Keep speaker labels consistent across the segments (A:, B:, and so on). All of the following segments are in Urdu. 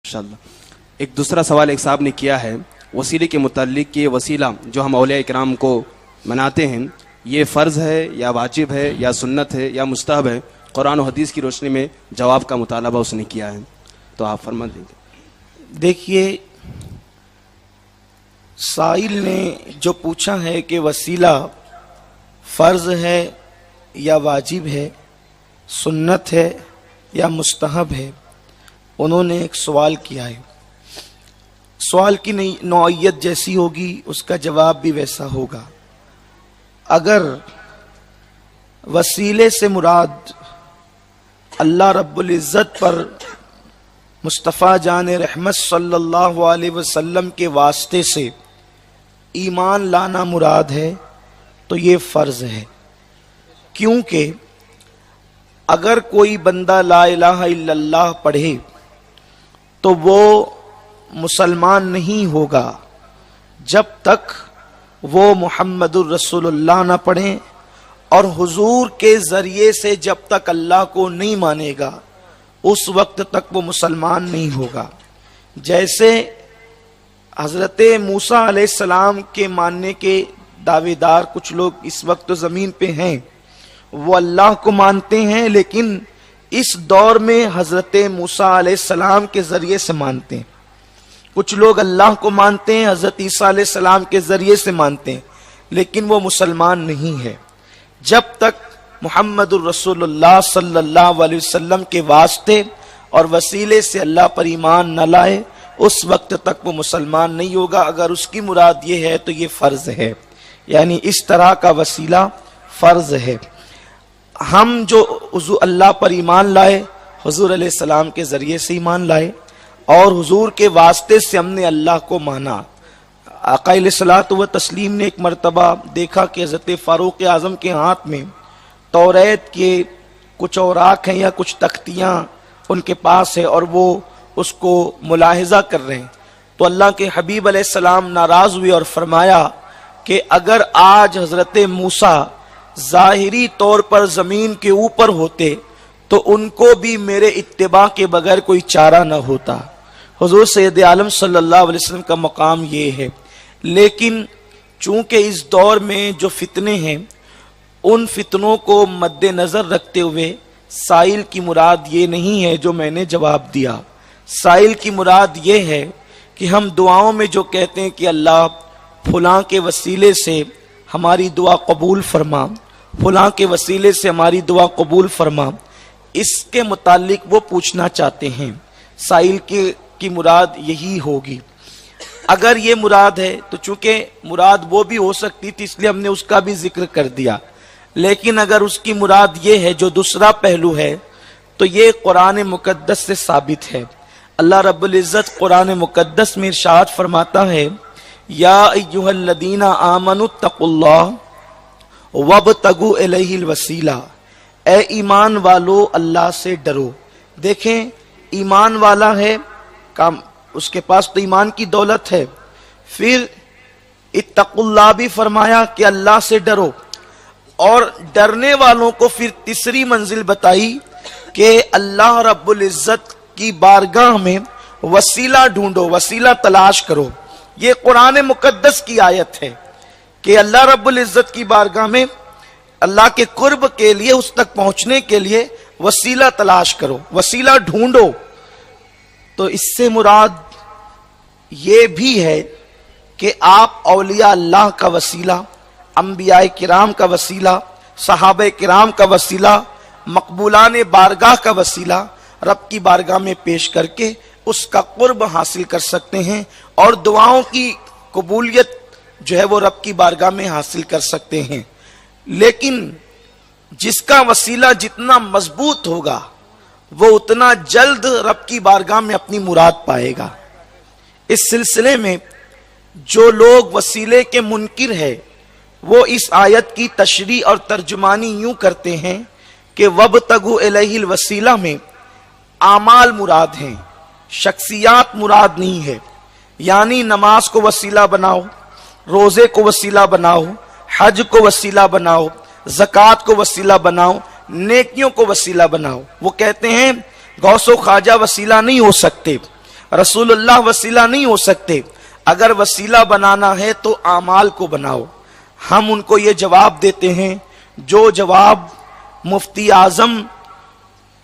A: انشاءاللہ۔ ایک دوسرا سوال ایک صاحب نے کیا ہے وسیلے کے متعلق کہ یہ وسیلہ جو ہم اولیاء کرام کو مناتے ہیں یہ فرض ہے یا واجب ہے یا سنت ہے یا مستحب ہے؟ قرآن و حدیث کی روشنی میں جواب کا مطالبہ اس نے کیا ہے، تو آپ فرما دیں گے۔
B: دیکھیے، سائل نے جو پوچھا ہے کہ وسیلہ فرض ہے یا واجب ہے، سنت ہے یا مستحب ہے، انہوں نے ایک سوال کیا ہے۔ سوال کی نوعیت جیسی ہوگی اس کا جواب بھی ویسا ہوگا۔ اگر وسیلے سے مراد اللہ رب العزت پر مصطفیٰ جان رحمت صلی اللہ علیہ وسلم کے واسطے سے ایمان لانا مراد ہے تو یہ فرض ہے، کیونکہ اگر کوئی بندہ لا الہ الا اللہ پڑھے تو وہ مسلمان نہیں ہوگا جب تک وہ محمد الرسول اللہ نہ پڑھیں، اور حضور کے ذریعے سے جب تک اللہ کو نہیں مانے گا اس وقت تک وہ مسلمان نہیں ہوگا۔ جیسے حضرت موسیٰ علیہ السلام کے ماننے کے دعوے دار کچھ لوگ اس وقت زمین پہ ہیں، وہ اللہ کو مانتے ہیں لیکن اس دور میں حضرت موسیٰ علیہ السلام کے ذریعے سے مانتے ہیں۔ کچھ لوگ اللہ کو مانتے ہیں، حضرت عیسیٰ علیہ السلام کے ذریعے سے مانتے ہیں، لیکن وہ مسلمان نہیں ہے۔ جب تک محمد الرسول اللہ صلی اللہ علیہ وسلم کے واسطے اور وسیلے سے اللہ پر ایمان نہ لائے اس وقت تک وہ مسلمان نہیں ہوگا۔ اگر اس کی مراد یہ ہے تو یہ فرض ہے، یعنی اس طرح کا وسیلہ فرض ہے۔ ہم جو حضور اللہ پر ایمان لائے، حضور علیہ السلام کے ذریعے سے ایمان لائے اور حضور کے واسطے سے ہم نے اللہ کو مانا۔ آقا علیہ الصلوۃ والتسلیم نے ایک مرتبہ دیکھا کہ حضرت فاروق اعظم کے ہاتھ میں توریت کے کچھ اوراق ہیں یا کچھ تختیاں ان کے پاس ہے اور وہ اس کو ملاحظہ کر رہے ہیں، تو اللہ کے حبیب علیہ السلام ناراض ہوئے اور فرمایا کہ اگر آج حضرت موسیٰ ظاہری طور پر زمین کے اوپر ہوتے تو ان کو بھی میرے اتباع کے بغیر کوئی چارہ نہ ہوتا۔ حضور سید عالم صلی اللہ علیہ وسلم کا مقام یہ ہے، لیکن چونکہ اس دور میں جو فتنے ہیں ان فتنوں کو مد نظر رکھتے ہوئے سائل کی مراد یہ نہیں ہے جو میں نے جواب دیا۔ سائل کی مراد یہ ہے کہ ہم دعاؤں میں جو کہتے ہیں کہ اللہ فلاں کے وسیلے سے ہماری دعا قبول فرما، فلاں کے وسیلے سے ہماری دعا قبول فرما، اس کے متعلق وہ پوچھنا چاہتے ہیں۔ سائل کی مراد یہی ہوگی۔ اگر یہ مراد ہے تو چونکہ مراد وہ بھی ہو سکتی تھی اس لیے ہم نے اس کا بھی ذکر کر دیا، لیکن اگر اس کی مراد یہ ہے جو دوسرا پہلو ہے تو یہ قرآن مقدس سے ثابت ہے۔ اللہ رب العزت قرآن مقدس میں ارشاد فرماتا ہے، یا ایھا الذین آمنوا اتقوا اللہ وابتغوا الیہ الوسیلہ، اے ایمان والو اللہ سے ڈرو۔ دیکھیں، ایمان والا ہے کام، اس کے پاس تو ایمان کی دولت ہے، پھر اتقوا اللہ بھی فرمایا کہ اللہ سے ڈرو، اور ڈرنے والوں کو پھر تیسری منزل بتائی کہ اللہ رب العزت کی بارگاہ میں وسیلہ ڈھونڈو، وسیلہ تلاش کرو۔ یہ قرآن مقدس کی آیت ہے کہ اللہ رب العزت کی بارگاہ میں اللہ کے قرب کے لیے، اس تک پہنچنے کے لیے وسیلہ تلاش کرو، وسیلہ ڈھونڈو۔ تو اس سے مراد یہ بھی ہے کہ آپ اولیاء اللہ کا وسیلہ، انبیاء کرام کا وسیلہ، صحابہ کرام کا وسیلہ، مقبولان بارگاہ کا وسیلہ رب کی بارگاہ میں پیش کر کے اس کا قرب حاصل کر سکتے ہیں، اور دعاؤں کی قبولیت جو ہے وہ رب کی بارگاہ میں حاصل کر سکتے ہیں۔ لیکن جس کا وسیلہ جتنا مضبوط ہوگا وہ اتنا جلد رب کی بارگاہ میں اپنی مراد پائے گا۔ اس سلسلے میں جو لوگ وسیلے کے منکر ہے وہ اس آیت کی تشریح اور ترجمانی یوں کرتے ہیں کہ وابتغوا الیہ الوسیلہ میں اعمال مراد ہیں، شخصیات مراد نہیں ہے۔ یعنی نماز کو وسیلہ بناؤ، روزے کو وسیلہ بناؤ، حج کو وسیلہ بناؤ، زکوٰۃ کو وسیلہ بناؤ، نیکیوں کو وسیلہ بناؤ۔ وہ کہتے ہیں غوث و خواجہ وسیلہ نہیں ہو سکتے، رسول اللہ وسیلہ نہیں ہو سکتے، اگر وسیلہ بنانا ہے تو اعمال کو بناؤ۔ ہم ان کو یہ جواب دیتے ہیں جو جواب مفتی اعظم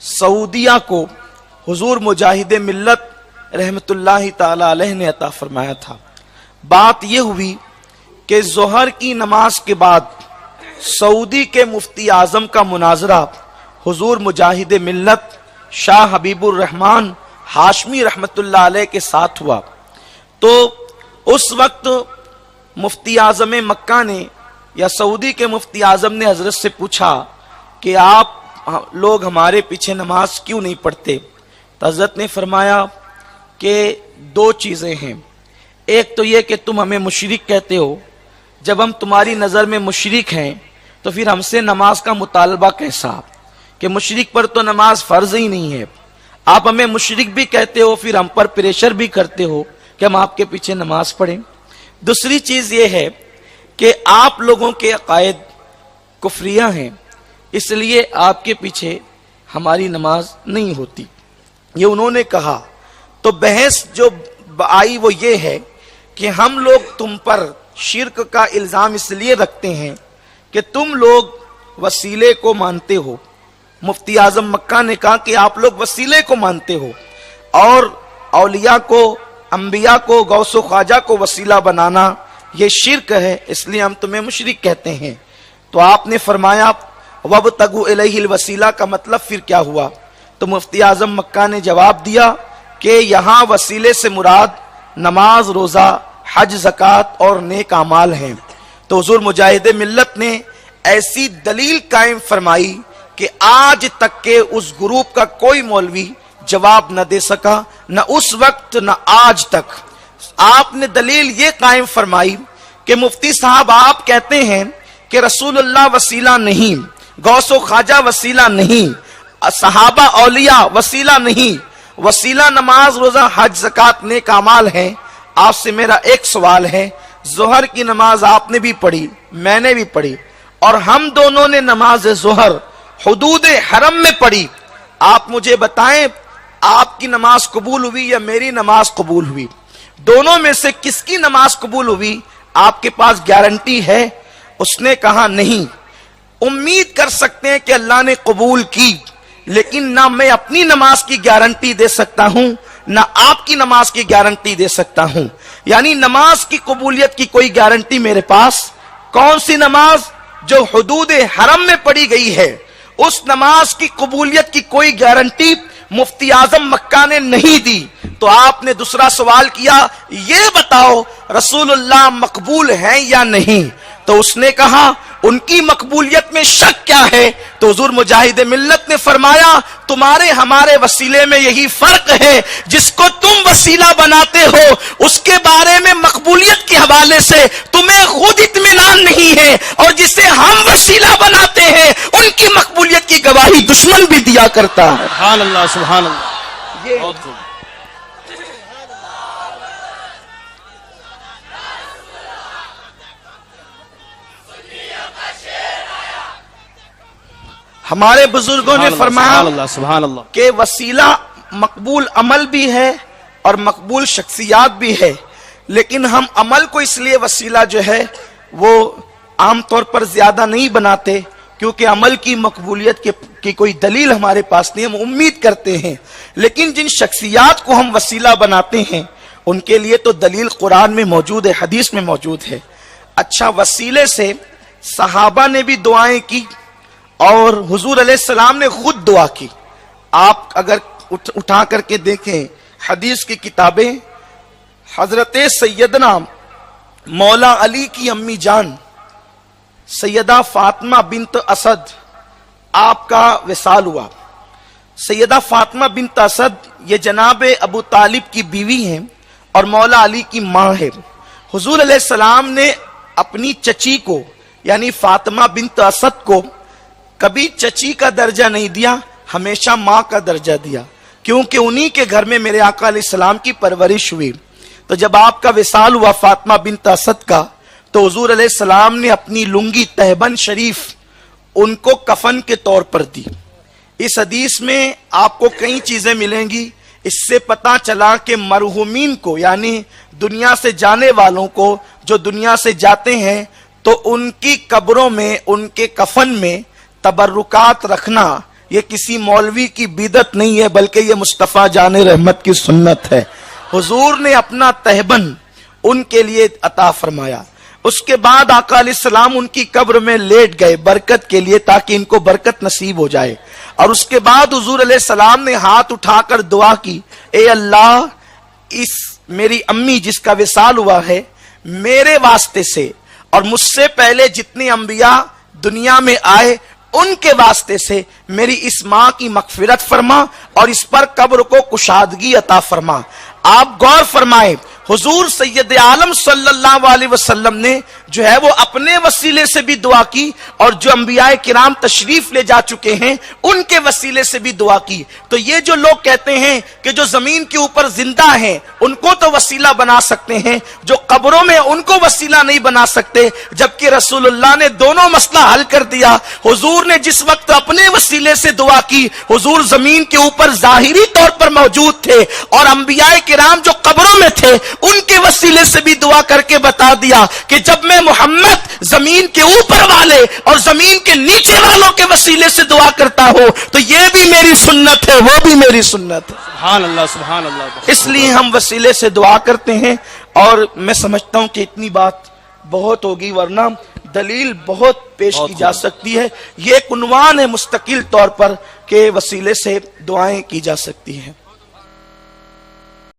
B: سعودیہ کو حضور مجاہد ملت رحمت اللہ تعالی علیہ نے عطا فرمایا تھا۔ بات یہ ہوئی کہ ظہر کی نماز کے بعد سعودی کے مفتی اعظم کا مناظرہ حضور مجاہد ملت شاہ حبیب الرحمن ہاشمی رحمت اللہ علیہ کے ساتھ ہوا، تو اس وقت مفتی اعظم مکہ نے یا سعودی کے مفتی اعظم نے حضرت سے پوچھا کہ آپ لوگ ہمارے پیچھے نماز کیوں نہیں پڑھتے؟ تو حضرت نے فرمایا کہ دو چیزیں ہیں، ایک تو یہ کہ تم ہمیں مشرک کہتے ہو، جب ہم تمہاری نظر میں مشرک ہیں تو پھر ہم سے نماز کا مطالبہ کیسا کہ مشرک پر تو نماز فرض ہی نہیں ہے، آپ ہمیں مشرک بھی کہتے ہو پھر ہم پر پریشر بھی کرتے ہو کہ ہم آپ کے پیچھے نماز پڑھیں۔ دوسری چیز یہ ہے کہ آپ لوگوں کے عقائد کفریہ ہیں، اس لیے آپ کے پیچھے ہماری نماز نہیں ہوتی، یہ انہوں نے کہا۔ تو بحث جو آئی وہ یہ ہے کہ ہم لوگ تم پر شرک کا الزام اس لیے رکھتے ہیں کہ تم لوگ وسیلے کو مانتے ہو۔ مفتی اعظم مکہ نے کہا کہ آپ لوگ وسیلے کو مانتے ہو اور اولیاء کو، انبیاء کو، غوث و خواجہ کو وسیلہ بنانا یہ شرک ہے، اس لیے ہم تمہیں مشرک کہتے ہیں۔ تو آپ نے فرمایا وَابْتَغُوا إِلَيْهِ الْوَسِيلَہ کا مطلب پھر کیا ہوا؟ تو مفتی اعظم مکہ نے جواب دیا کہ یہاں وسیلے سے مراد نماز، روزہ، حج، زکوٰۃ اور نیک اعمال ہیں۔ تو حضور مجاہد ملت نے ایسی دلیل قائم فرمائی کہ آج تک کے اس گروپ کا کوئی مولوی جواب نہ دے سکا، نہ اس وقت نہ آج تک۔ آپ نے دلیل یہ قائم فرمائی کہ مفتی صاحب آپ کہتے ہیں کہ رسول اللہ وسیلہ نہیں، غوث و خواجہ وسیلہ نہیں، صحابہ اولیاء وسیلہ نہیں، وسیلہ نماز، روزہ، حج، زکوٰۃ، نیک اعمال ہیں۔ آپ سے میرا ایک سوال ہے، ظہر کی نماز آپ نے بھی پڑھی، میں نے بھی پڑھی، اور ہم دونوں نے نماز ظہر حدود حرم میں پڑھی، آپ مجھے بتائیں آپ کی نماز قبول ہوئی یا میری نماز قبول ہوئی؟ دونوں میں سے کس کی نماز قبول ہوئی؟ آپ کے پاس گارنٹی ہے؟ اس نے کہا نہیں۔ امید کر سکتے ہیں کہ اللہ نے قبول کی، لیکن نہ میں اپنی نماز کی گارنٹی دے سکتا ہوں نہ آپ کی نماز کی گارنٹی دے سکتا ہوں، یعنی نماز کی قبولیت کی کوئی گارنٹی میرے پاس۔ کون سی نماز؟ جو حدود حرم میں پڑھی گئی ہے، اس نماز کی قبولیت کی کوئی گارنٹی مفتی اعظم مکہ نے نہیں دی۔ تو آپ نے دوسرا سوال کیا، یہ بتاؤ رسول اللہ مقبول ہیں یا نہیں؟ تو اس نے کہا ان کی مقبولیت میں شک کیا ہے؟ تو حضور مجاہد ملت نے فرمایا تمہارے ہمارے وسیلے میں یہی فرق ہے، جس کو تم وسیلہ بناتے ہو اس کے بارے میں مقبولیت کے حوالے سے تمہیں خود اطمینان نہیں ہے، اور جسے ہم وسیلہ بناتے ہیں ان کی مقبولیت کی گواہی دشمن بھی دیا کرتا ہے۔
A: سبحان اللہ، سبحان اللہ، بہت خوب۔
B: ہمارے بزرگوں نے فرمایا
A: سبحان اللہ
B: کہ وسیلہ مقبول عمل بھی ہے اور مقبول شخصیات بھی ہے، لیکن ہم عمل کو اس لیے وسیلہ جو ہے وہ عام طور پر زیادہ نہیں بناتے کیونکہ عمل کی مقبولیت کی کوئی دلیل ہمارے پاس نہیں، ہم امید کرتے ہیں، لیکن جن شخصیات کو ہم وسیلہ بناتے ہیں ان کے لیے تو دلیل قرآن میں موجود ہے، حدیث میں موجود ہے۔ اچھا، وسیلے سے صحابہ نے بھی دعائیں کی اور حضور علیہ السلام نے خود دعا کی۔ آپ اگر اٹھا کر کے دیکھیں حدیث کی کتابیں، حضرت سیدنا مولا علی کی امی جان سیدہ فاطمہ بنت اسد، آپ کا وصال ہوا۔ سیدہ فاطمہ بنت اسد یہ جناب ابو طالب کی بیوی ہیں اور مولا علی کی ماں ہے۔ حضور علیہ السلام نے اپنی چچی کو یعنی فاطمہ بنت اسد کو کبھی چچی کا درجہ نہیں دیا، ہمیشہ ماں کا درجہ دیا، کیونکہ انہی کے گھر میں میرے آقا علیہ السلام کی پرورش ہوئی۔ تو جب آپ کا وصال ہوا فاطمہ بنت اسد کا، تو حضور علیہ السلام نے اپنی لنگی تہبند شریف ان کو کفن کے طور پر دی۔ اس حدیث میں آپ کو کئی چیزیں ملیں گی۔ اس سے پتا چلا کہ مرحومین کو یعنی دنیا سے جانے والوں کو جو دنیا سے جاتے ہیں تو ان کی قبروں میں ان کے کفن میں تبرکات رکھنا یہ کسی مولوی کی بدعت نہیں ہے بلکہ یہ مصطفیٰ جان رحمت کی سنت ہے۔ حضور نے اپنا تہبند ان کے لیے عطا فرمایا۔ اس کے بعد آقا علیہ السلام ان کی قبر میں لیٹ گئے برکت کے لیے تاکہ ان کو برکت نصیب ہو جائے، اور اس کے بعد حضور علیہ السلام نے ہاتھ اٹھا کر دعا کی، اے اللہ اس میری امی جس کا وصال ہوا ہے میرے واسطے سے اور مجھ سے پہلے جتنے انبیاء دنیا میں آئے ان کے واسطے سے میری اس ماں کی مغفرت فرما اور اس پر قبر کو کشادگی عطا فرما۔ آپ غور فرمائیں، حضور سید عالم صلی اللہ علیہ وسلم نے جو ہے وہ اپنے وسیلے سے بھی دعا کی اور جو انبیاء کرام تشریف لے جا چکے ہیں ان کے وسیلے سے بھی دعا کی۔ تو یہ جو لوگ کہتے ہیں کہ جو زمین کے اوپر زندہ ہیں ان کو تو وسیلہ بنا سکتے ہیں، جو قبروں میں ان کو وسیلہ نہیں بنا سکتے، جبکہ رسول اللہ نے دونوں مسئلہ حل کر دیا۔ حضور نے جس وقت اپنے وسیلے سے دعا کی، حضور زمین کے اوپر ظاہری طور پر موجود تھے، اور انبیاء کرام جو قبروں میں تھے ان کے وسیلے سے بھی دعا کر کے بتا دیا کہ جب میں محمد زمین کے اوپر والے اور زمین کے نیچے والوں کے وسیلے سے دعا کرتا ہوں تو یہ بھی میری سنت ہے، وہ بھی میری سنت ہے۔
A: سبحان اللہ سبحان اللہ۔
B: اس لیے ہم وسیلے سے دعا کرتے ہیں، اور میں سمجھتا ہوں کہ اتنی بات بہت ہوگی، ورنہ دلیل بہت پیش کی جا سکتی ہے۔ یہ ایک عنوان ہے مستقل طور پر کہ وسیلے سے دعائیں کی جا سکتی ہیں۔